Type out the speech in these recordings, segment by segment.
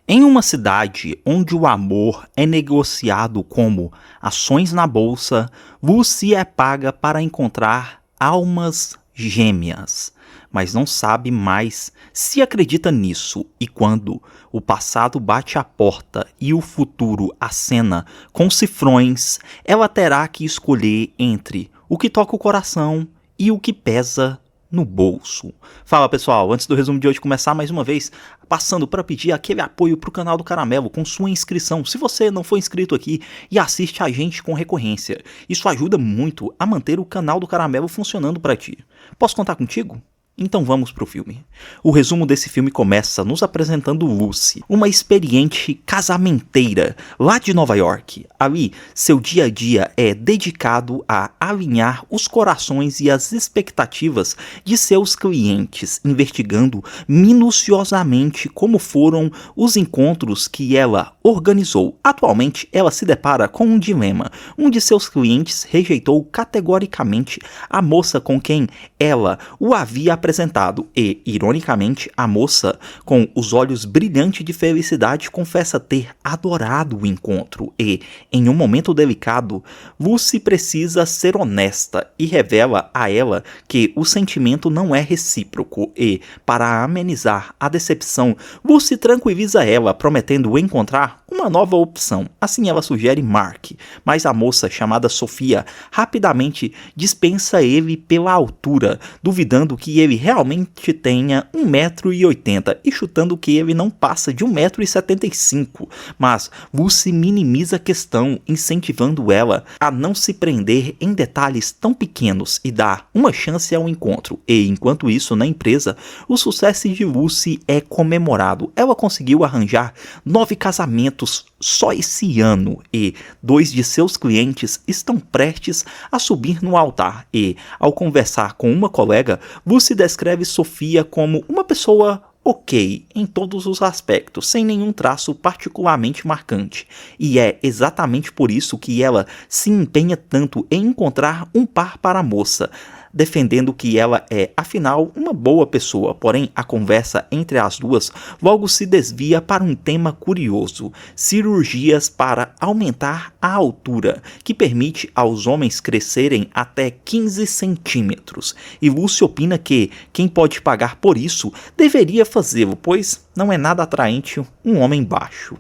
Em uma cidade onde o amor é negociado como ações na bolsa, você é paga para encontrar almas gêmeas, mas não sabe mais se acredita nisso. E quando o passado bate a porta e o futuro acena com cifrões, ela terá que escolher entre o que toca o coração e o que pesa no bolso. Fala pessoal, antes do resumo de hoje começar, mais uma vez passando para pedir aquele apoio para o canal do Caramelo com sua inscrição, se você não for inscrito aqui, e assiste a gente com recorrência. Isso ajuda muito a manter o canal do Caramelo funcionando para ti. Posso contar contigo? Então vamos pro filme. O resumo desse filme começa nos apresentando Lucy, uma experiente casamenteira lá de Nova York. Ali, seu dia a dia é dedicado a alinhar os corações e as expectativas de seus clientes, investigando minuciosamente como foram os encontros que ela organizou. Atualmente, ela se depara com um dilema. Um de seus clientes rejeitou categoricamente a moça com quem ela o havia apresentado e, ironicamente, a moça, com os olhos brilhantes de felicidade, confessa ter adorado o encontro e, em um momento delicado, Lucy precisa ser honesta e revela a ela que o sentimento não é recíproco e, para amenizar a decepção, Lucy tranquiliza ela, prometendo encontrar uma nova opção. Assim ela sugere Mark, mas a moça, chamada Sofia, rapidamente dispensa ele pela altura, duvidando que ele realmente tenha 1,80 m e chutando que ele não passa de 1,75 m. Mas Lucy minimiza a questão, incentivando ela a não se prender em detalhes tão pequenos e dar uma chance ao encontro. E enquanto isso, na empresa, o sucesso de Lucy é comemorado. Ela conseguiu arranjar 9 casamentos só esse ano e 2 de seus clientes estão prestes a subir no altar. E, ao conversar com uma colega, Lucy descreve Sofia como uma pessoa ok em todos os aspectos, sem nenhum traço particularmente marcante. E é exatamente por isso que ela se empenha tanto em encontrar um par para a moça, defendendo que ela é, afinal, uma boa pessoa. Porém, a conversa entre as duas logo se desvia para um tema curioso: cirurgias para aumentar a altura, que permite aos homens crescerem até 15 centímetros. E Lucy opina que quem pode pagar por isso deveria fazê-lo, pois não é nada atraente um homem baixo.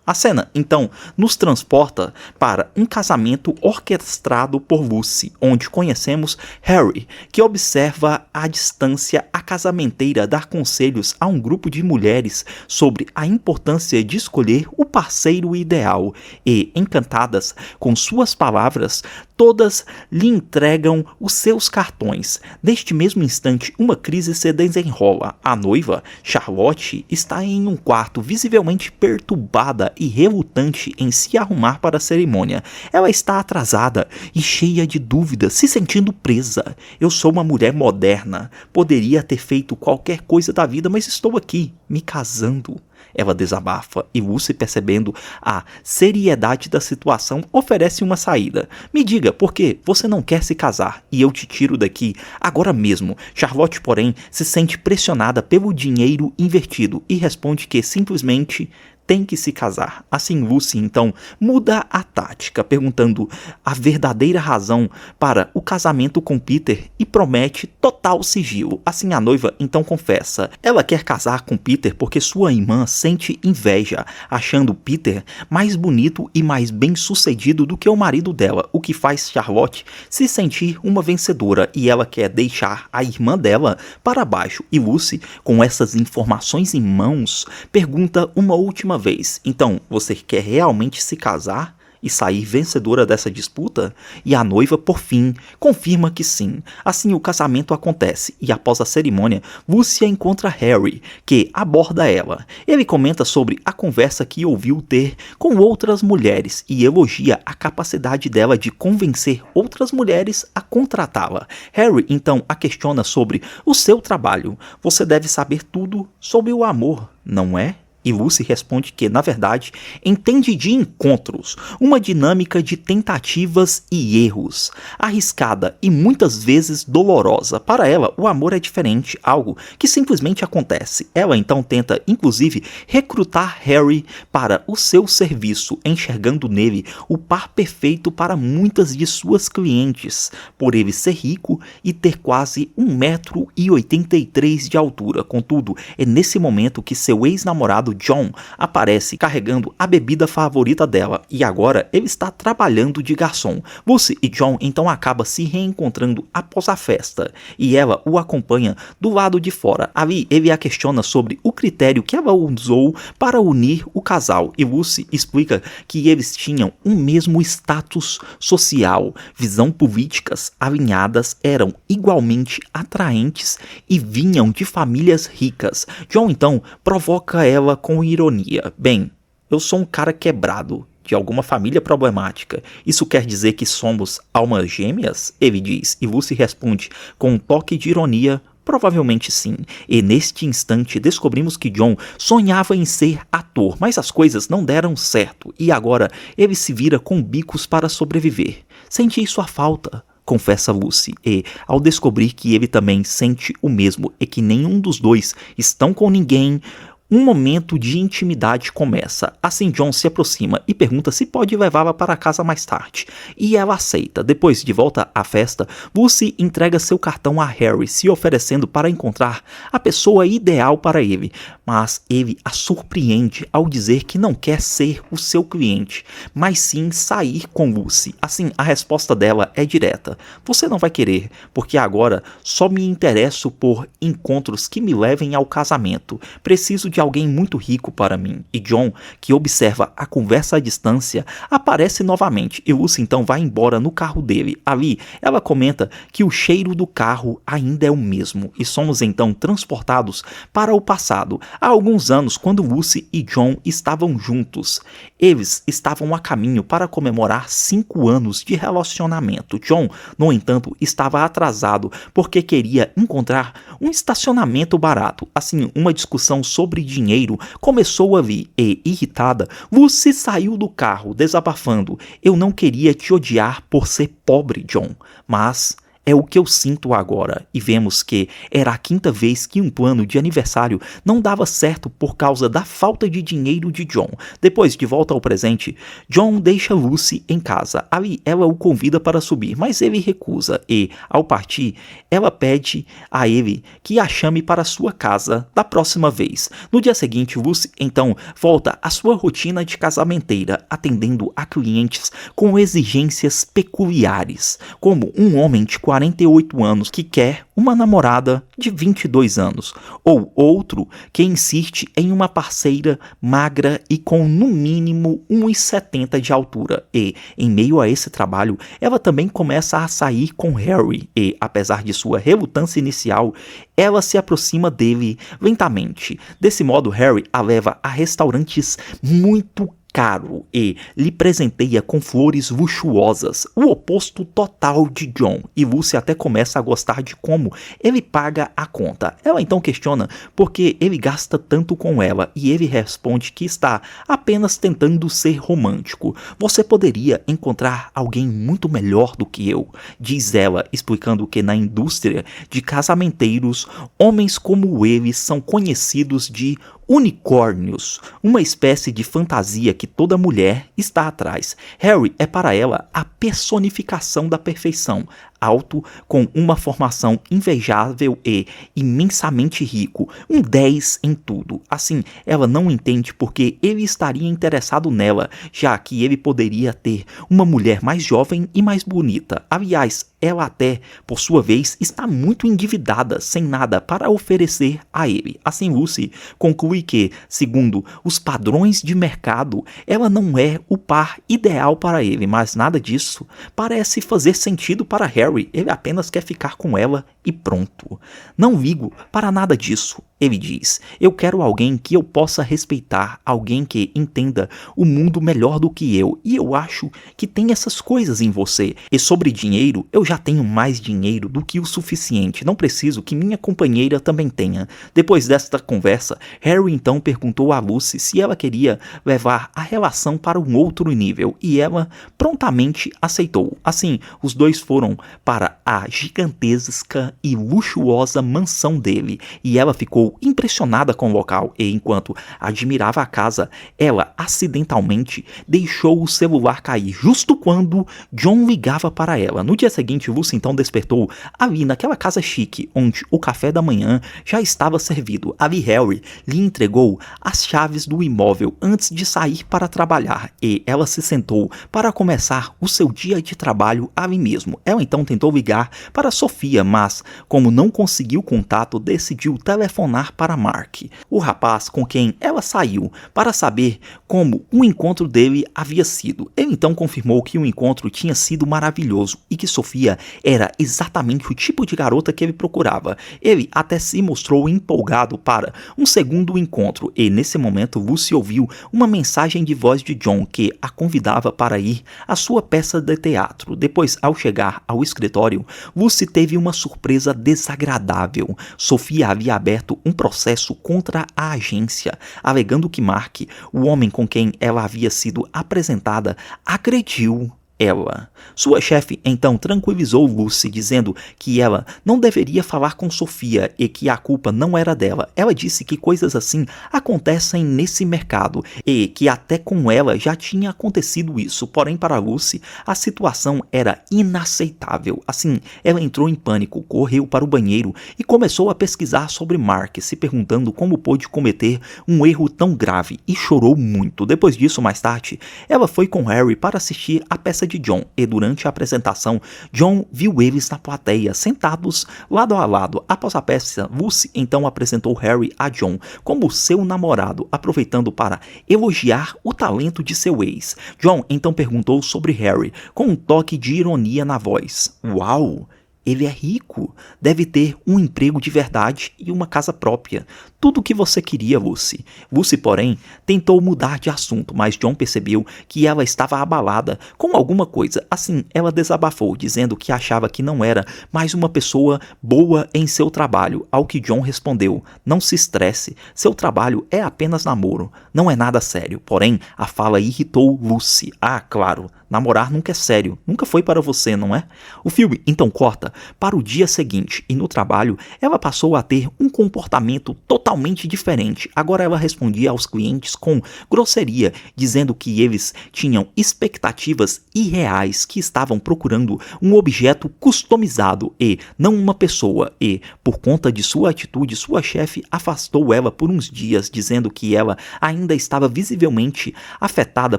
A cena, então, nos transporta para um casamento orquestrado por Lucy, onde conhecemos Harry, que observa à distância a casamenteira dar conselhos a um grupo de mulheres sobre a importância de escolher o parceiro ideal e, encantadas com suas palavras, todas lhe entregam os seus cartões. Neste mesmo instante, uma crise se desenrola. A noiva, Charlotte, está em um quarto visivelmente perturbada e relutante em se arrumar para a cerimônia. Ela está atrasada e cheia de dúvidas, se sentindo presa. Eu sou uma mulher moderna, poderia ter feito qualquer coisa da vida, mas estou aqui, me casando. Ela desabafa e Lucy, percebendo a seriedade da situação, oferece uma saída. Me diga por que você não quer se casar e eu te tiro daqui agora mesmo. Charlotte, porém, se sente pressionada pelo dinheiro invertido e responde que simplesmente tem que se casar. Assim, Lucy então muda a tática, perguntando a verdadeira razão para o casamento com Peter e promete total sigilo. Assim, a noiva então confessa: ela quer casar com Peter porque sua irmã sente inveja, achando Peter mais bonito e mais bem sucedido do que o marido dela, o que faz Charlotte se sentir uma vencedora, e ela quer deixar a irmã dela para baixo. E Lucy, com essas informações em mãos, pergunta uma última vez: então, você quer realmente se casar e sair vencedora dessa disputa? E a noiva, por fim, confirma que sim. Assim, o casamento acontece e, após a cerimônia, Lucy encontra Harry, que aborda ela. Ele comenta sobre a conversa que ouviu ter com outras mulheres e elogia a capacidade dela de convencer outras mulheres a contratá-la. Harry então a questiona sobre o seu trabalho. Você deve saber tudo sobre o amor, não é? E Lucy responde que, na verdade, entende de encontros, uma dinâmica de tentativas e erros, arriscada e muitas vezes dolorosa. Para ela, o amor é diferente, algo que simplesmente acontece. Ela então tenta, inclusive, recrutar Harry para o seu serviço, enxergando nele o par perfeito para muitas de suas clientes, por ele ser rico e ter quase 1,83 m de altura. Contudo, é nesse momento que seu ex-namorado John aparece carregando a bebida favorita dela, e agora ele está trabalhando de garçom. Lucy e John então acabam se reencontrando após a festa, e ela o acompanha do lado de fora. Ali ele a questiona sobre o critério que ela usou para unir o casal, e Lucy explica que eles tinham um mesmo status social, visão políticas alinhadas, eram igualmente atraentes e vinham de famílias ricas. John então provoca ela com ironia. Bem, eu sou um cara quebrado, de alguma família problemática. Isso quer dizer que somos almas gêmeas? Ele diz, e Lucy responde com um toque de ironia. Provavelmente sim, e neste instante descobrimos que John sonhava em ser ator, mas as coisas não deram certo, e agora ele se vira com bicos para sobreviver. Senti sua falta, confessa Lucy, e ao descobrir que ele também sente o mesmo e que nenhum dos dois estão com ninguém, um momento de intimidade começa. Assim John se aproxima e pergunta se pode levá-la para casa mais tarde, e ela aceita. Depois de volta à festa, Lucy entrega seu cartão a Harry, se oferecendo para encontrar a pessoa ideal para ele, mas ele a surpreende ao dizer que não quer ser o seu cliente, mas sim sair com Lucy. Assim, a resposta dela é direta: você não vai querer, porque agora só me interesso por encontros que me levem ao casamento. Preciso de alguém muito rico para mim. E John, que observa a conversa à distância, aparece novamente, e Lucy então vai embora no carro dele. Ali, ela comenta que o cheiro do carro ainda é o mesmo, e somos então transportados para o passado, há alguns anos, quando Lucy e John estavam juntos. Eles estavam a caminho para comemorar 5 anos de relacionamento. John, no entanto, estava atrasado porque queria encontrar um estacionamento barato. Assim, uma discussão sobre dinheiro começou ali e, irritada, Lucy saiu do carro desabafando: eu não queria te odiar por ser pobre, John, mas é o que eu sinto agora. E vemos que era a 5ª vez que um plano de aniversário não dava certo por causa da falta de dinheiro de John. Depois de volta ao presente, John deixa Lucy em casa. Ali ela o convida para subir, mas ele recusa e, ao partir, ela pede a ele que a chame para sua casa da próxima vez. No dia seguinte, Lucy então volta à sua rotina de casamenteira, atendendo a clientes com exigências peculiares, como um homem de 48 anos que quer uma namorada de 22 anos, ou outro que insiste em uma parceira magra e com no mínimo 1,70 m de altura. E, em meio a esse trabalho, ela também começa a sair com Harry e, apesar de sua relutância inicial, ela se aproxima dele lentamente. Desse modo, Harry a leva a restaurantes muito caro e lhe presenteia com flores luxuosas, o oposto total de John, e Lucy até começa a gostar de como ele paga a conta. Ela então questiona por que ele gasta tanto com ela, e ele responde que está apenas tentando ser romântico. Você poderia encontrar alguém muito melhor do que eu, diz ela, explicando que na indústria de casamenteiros, homens como ele são conhecidos de unicórnios, uma espécie de fantasia que toda mulher está atrás. Harry é para ela a personificação da perfeição, alto, com uma formação invejável e imensamente rico, um 10 em tudo. Assim, ela não entende porque ele estaria interessado nela, já que ele poderia ter uma mulher mais jovem e mais bonita. Aliás, ela até, por sua vez, está muito endividada, sem nada para oferecer a ele. Assim, Lucy conclui que, segundo os padrões de mercado, ela não é o par ideal para ele, mas nada disso parece fazer sentido para Harry. Ele apenas quer ficar com ela e pronto. Não ligo para nada disso. Ele diz, eu quero alguém que eu possa respeitar, alguém que entenda o mundo melhor do que eu, e eu acho que tem essas coisas em você. E sobre dinheiro, eu já tenho mais dinheiro do que o suficiente, não preciso que minha companheira também tenha. Depois desta conversa, Harry então perguntou a Lucy se ela queria levar a relação para um outro nível, e ela prontamente aceitou. Assim, os dois foram para a gigantesca e luxuosa mansão dele, e ela ficou impressionada com o local e, enquanto admirava a casa, ela acidentalmente deixou o celular cair justo quando John ligava para ela. No dia seguinte, Lucy então despertou ali naquela casa chique, onde o café da manhã já estava servido. Ali Harry lhe entregou as chaves do imóvel antes de sair para trabalhar e ela se sentou para começar o seu dia de trabalho ali mesmo. Ela então tentou ligar para Sofia, mas como não conseguiu contato, decidiu telefonar para Mark, o rapaz com quem ela saiu, para saber como o encontro dele havia sido. Ele então confirmou que o encontro tinha sido maravilhoso e que Sofia era exatamente o tipo de garota que ele procurava. Ele até se mostrou empolgado para um segundo encontro e nesse momento Lucy ouviu uma mensagem de voz de John que a convidava para ir à sua peça de teatro. Depois, ao chegar ao escritório, Lucy teve uma surpresa desagradável. Sofia havia aberto um processo contra a agência, alegando que Mark, o homem com quem ela havia sido apresentada, agrediu ela. Sua chefe então tranquilizou Lucy, dizendo que ela não deveria falar com Sofia e que a culpa não era dela. Ela disse que coisas assim acontecem nesse mercado e que até com ela já tinha acontecido isso. Porém, para Lucy, a situação era inaceitável. Assim, ela entrou em pânico, correu para o banheiro e começou a pesquisar sobre Mark, se perguntando como pôde cometer um erro tão grave, e chorou muito. Depois disso, mais tarde, ela foi com Harry para assistir a peça de John, e durante a apresentação, John viu eles na plateia, sentados lado a lado. Após a peça, Lucy então apresentou Harry a John como seu namorado, aproveitando para elogiar o talento de seu ex. John então perguntou sobre Harry, com um toque de ironia na voz. Uau! Ele é rico, deve ter um emprego de verdade e uma casa própria. Tudo o que você queria, Lucy. Lucy, porém, tentou mudar de assunto, mas John percebeu que ela estava abalada com alguma coisa. Assim, ela desabafou, dizendo que achava que não era mais uma pessoa boa em seu trabalho, ao que John respondeu, não se estresse, seu trabalho é apenas namoro, não é nada sério. Porém, a fala irritou Lucy. Ah, claro, namorar nunca é sério, nunca foi para você, não é? O filme então corta para o dia seguinte e no trabalho ela passou a ter um comportamento totalmente diferente. Agora ela respondia aos clientes com grosseria, dizendo que eles tinham expectativas irreais, que estavam procurando um objeto customizado e não uma pessoa, e por conta de sua atitude, sua chefe afastou ela por uns dias, dizendo que ela ainda estava visivelmente afetada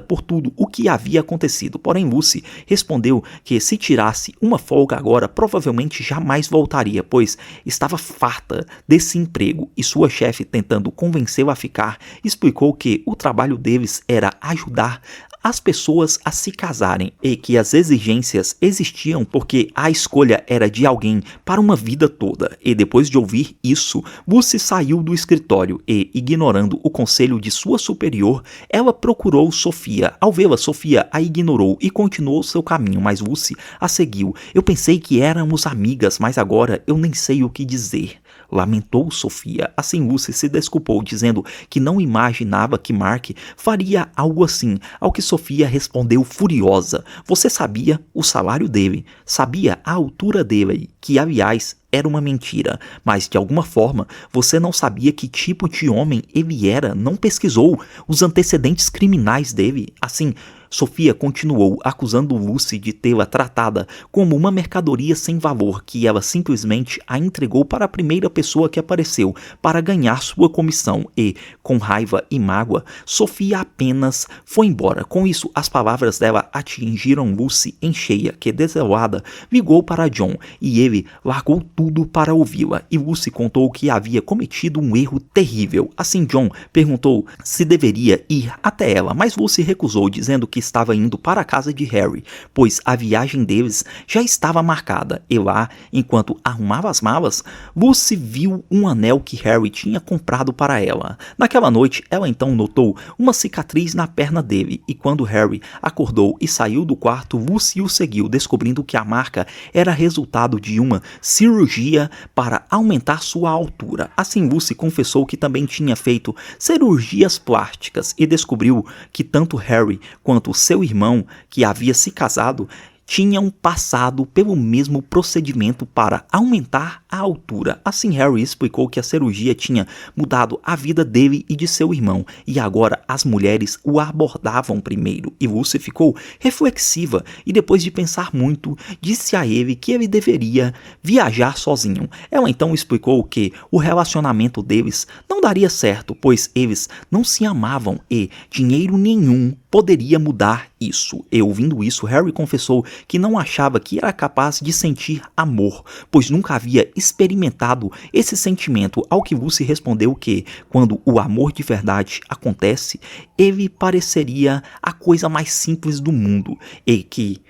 por tudo o que havia acontecido. Porém, Lucy respondeu que se tirasse uma folga agora, provavelmente jamais voltaria, pois estava farta desse emprego, e sua chefe, tentando convencê-la a ficar, explicou que o trabalho deles era ajudar as pessoas a se casarem e que as exigências existiam porque a escolha era de alguém para uma vida toda. E depois de ouvir isso, Lucy saiu do escritório e, ignorando o conselho de sua superior, ela procurou Sofia. Ao vê-la, Sofia a ignorou e continuou seu caminho, mas Lucy a seguiu. Eu pensei que éramos amigas, mas agora eu nem sei o que dizer, lamentou Sofia. Assim, Lucy se desculpou, dizendo que não imaginava que Mark faria algo assim, ao que Sofia respondeu furiosa. Você sabia o salário dele, sabia a altura dele, que aliás era uma mentira, mas de alguma forma você não sabia que tipo de homem ele era, não pesquisou os antecedentes criminais dele. Assim, Sofia continuou acusando Lucy de tê-la tratada como uma mercadoria sem valor, que ela simplesmente a entregou para a primeira pessoa que apareceu para ganhar sua comissão e, com raiva e mágoa, Sofia apenas foi embora. Com isso, as palavras dela atingiram Lucy em cheia, que desolada ligou para John e ele largou tudo para ouvi-la, e Lucy contou que havia cometido um erro terrível. Assim, John perguntou se deveria ir até ela, mas Lucy recusou, dizendo que que estava indo para a casa de Harry, pois a viagem deles já estava marcada. E lá, enquanto arrumava as malas, Lucy viu um anel que Harry tinha comprado para ela. Naquela noite, ela então notou uma cicatriz na perna dele, e quando Harry acordou e saiu do quarto, Lucy o seguiu, descobrindo que a marca era resultado de uma cirurgia para aumentar sua altura. Assim, Lucy confessou que também tinha feito cirurgias plásticas e descobriu que tanto Harry quanto seu irmão, que havia se casado, tinham passado pelo mesmo procedimento para aumentar a altura. Assim, Harry explicou que a cirurgia tinha mudado a vida dele e de seu irmão, e agora as mulheres o abordavam primeiro. E Lucy ficou reflexiva e, depois de pensar muito, disse a ele que ele deveria viajar sozinho. Ela então explicou que o relacionamento deles não daria certo, pois eles não se amavam e dinheiro nenhum poderia mudar isso. E ouvindo isso, Harry confessou que não achava que era capaz de sentir amor, pois nunca havia experimentado esse sentimento, ao que Lucy respondeu que, quando o amor de verdade acontece, ele pareceria a coisa mais simples do mundo, e que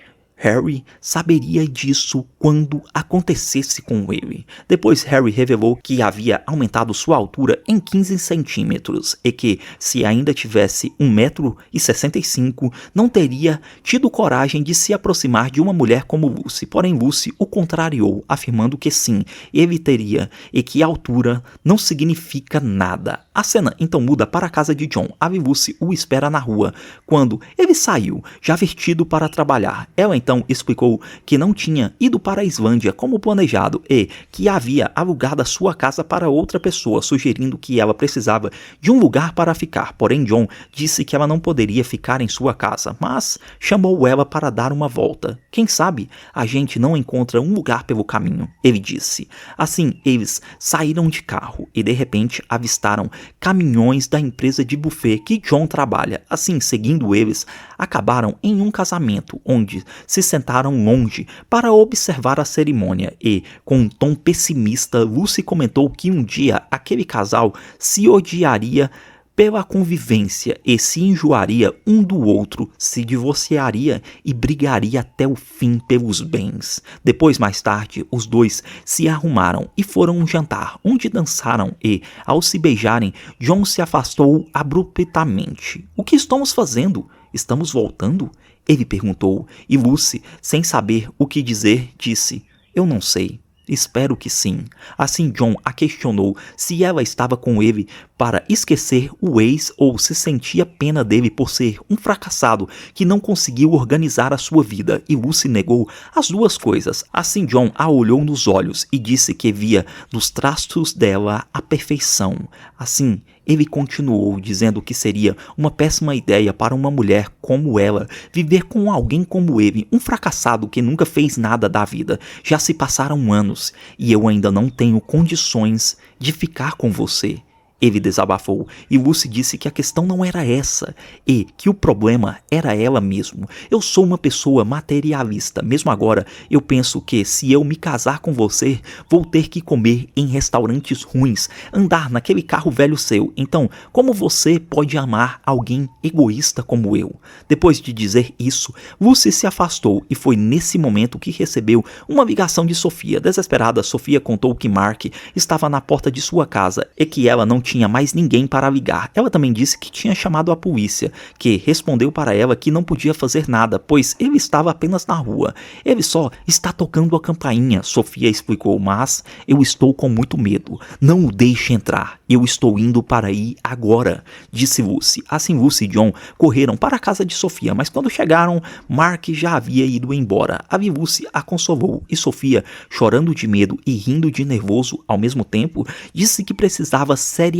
Harry saberia disso quando acontecesse com ele. Depois, Harry revelou que havia aumentado sua altura em 15 centímetros e que, se ainda tivesse 1,65 m, não teria tido coragem de se aproximar de uma mulher como Lucy. Porém, Lucy o contrariou, afirmando que sim, ele teria, e que a altura não significa nada. A cena então muda para a casa de John. A Lucy o espera na rua quando ele saiu, já vestido para trabalhar. Ela então explicou que não tinha ido para a Islândia como planejado e que havia alugado a sua casa para outra pessoa, sugerindo que ela precisava de um lugar para ficar. Porém, John disse que ela não poderia ficar em sua casa, mas chamou ela para dar uma volta. Quem sabe a gente não encontra um lugar pelo caminho, ele disse. Assim, eles saíram de carro e de repente avistaram caminhões da empresa de buffet que John trabalha. Assim, seguindo eles, acabaram em um casamento onde se sentaram longe para observar a cerimônia e, com um tom pessimista, Lucy comentou que um dia aquele casal se odiaria pela convivência e se enjoaria um do outro, se divorciaria e brigaria até o fim pelos bens. Depois, mais tarde, os dois se arrumaram e foram a um jantar, onde dançaram e, ao se beijarem, John se afastou abruptamente. "O que estamos fazendo? Estamos voltando?" ele perguntou, e Lucy, sem saber o que dizer, disse: "Eu não sei. Espero que sim." Assim, John a questionou se ela estava com ele para esquecer o ex ou se sentia pena dele por ser um fracassado que não conseguiu organizar a sua vida, e Lucy negou as duas coisas. Assim, John a olhou nos olhos e disse que via nos traços dela a perfeição. Assim, ele continuou dizendo que seria uma péssima ideia para uma mulher como ela viver com alguém como ele, um fracassado que nunca fez nada da vida. "Já se passaram anos e eu ainda não tenho condições de ficar com você", ele desabafou, e Lucy disse que a questão não era essa, e que o problema era ela mesmo. "Eu sou uma pessoa materialista. Mesmo agora, eu penso que se eu me casar com você, vou ter que comer em restaurantes ruins, andar naquele carro velho seu. Então, como você pode amar alguém egoísta como eu?" Depois de dizer isso, Lucy se afastou, e foi nesse momento que recebeu uma ligação de Sofia. Desesperada, Sofia contou que Mark estava na porta de sua casa e que ela não tinha mais ninguém para ligar. Ela também disse que tinha chamado a polícia, que respondeu para ela que não podia fazer nada, pois ele estava apenas na rua. "Ele só está tocando a campainha", Sofia explicou, "mas eu estou com muito medo. Não o deixe entrar. Eu estou indo para aí agora", disse Lucy. Assim, Lucy e John correram para a casa de Sofia, mas quando chegaram, Mark já havia ido embora. A Lucy a consolou, e Sofia, chorando de medo e rindo de nervoso ao mesmo tempo, disse que precisava seriamente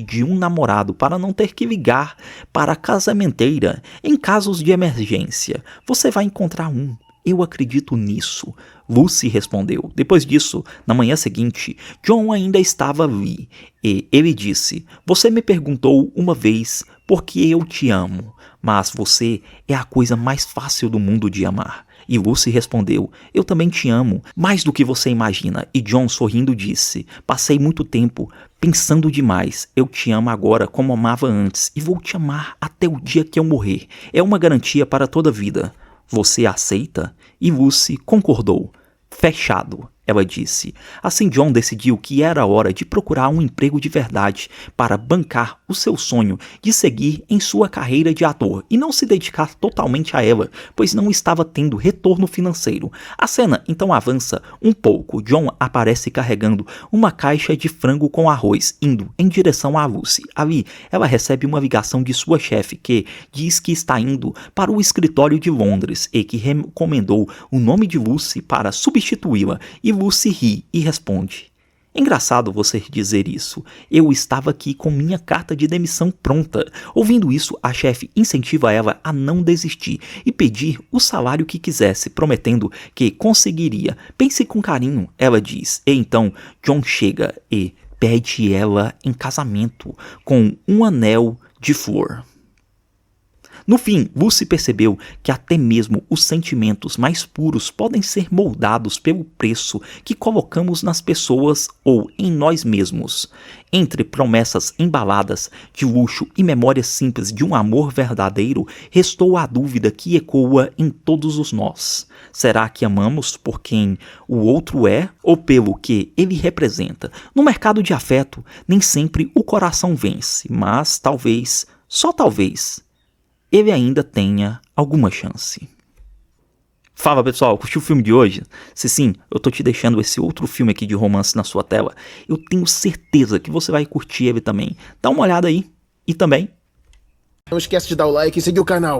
de um namorado para não ter que ligar para a casamenteira em casos de emergência. "Você vai encontrar um. Eu acredito nisso", Lucy respondeu. Depois disso, na manhã seguinte, John ainda estava ali, e ele disse: "Você me perguntou uma vez por que eu te amo, mas você é a coisa mais fácil do mundo de amar. E Lucy respondeu: eu também te amo, mais do que você imagina. E John, sorrindo, disse: passei muito tempo pensando demais. Eu te amo agora como amava antes e vou te amar até o dia que eu morrer. É uma garantia para toda a vida. Você aceita? E Lucy concordou. Fechado, ela disse. Assim John decidiu que era hora de procurar um emprego de verdade para bancar o seu sonho de seguir em sua carreira de ator e não se dedicar totalmente a ela, pois não estava tendo retorno financeiro. A cena então avança um pouco. John aparece carregando uma caixa de frango com arroz, indo em direção a Lucy. Ali, ela recebe uma ligação de sua chefe que diz que está indo para o escritório de Londres e que recomendou o nome de Lucy para substituí-la. E Lucy ri e responde: engraçado você dizer isso. Eu estava aqui com minha carta de demissão pronta. Ouvindo isso, a chefe incentiva ela a não desistir e pedir o salário que quisesse, prometendo que conseguiria. Pense com carinho, ela diz. E então John chega e pede ela em casamento com um anel de flor. No fim, Lucy percebeu que até mesmo os sentimentos mais puros podem ser moldados pelo preço que colocamos nas pessoas ou em nós mesmos. Entre promessas embaladas de luxo e memórias simples de um amor verdadeiro, restou a dúvida que ecoa em todos os nós. Será que amamos por quem o outro é ou pelo que ele representa? No mercado de afeto, nem sempre o coração vence, mas talvez, só talvez, ele ainda tenha alguma chance. Fala pessoal, curtiu o filme de hoje? Se sim, eu tô te deixando esse outro filme aqui de romance na sua tela. Eu tenho certeza que você vai curtir ele também. Dá uma olhada aí. E também... não esquece de dar o like e seguir o canal.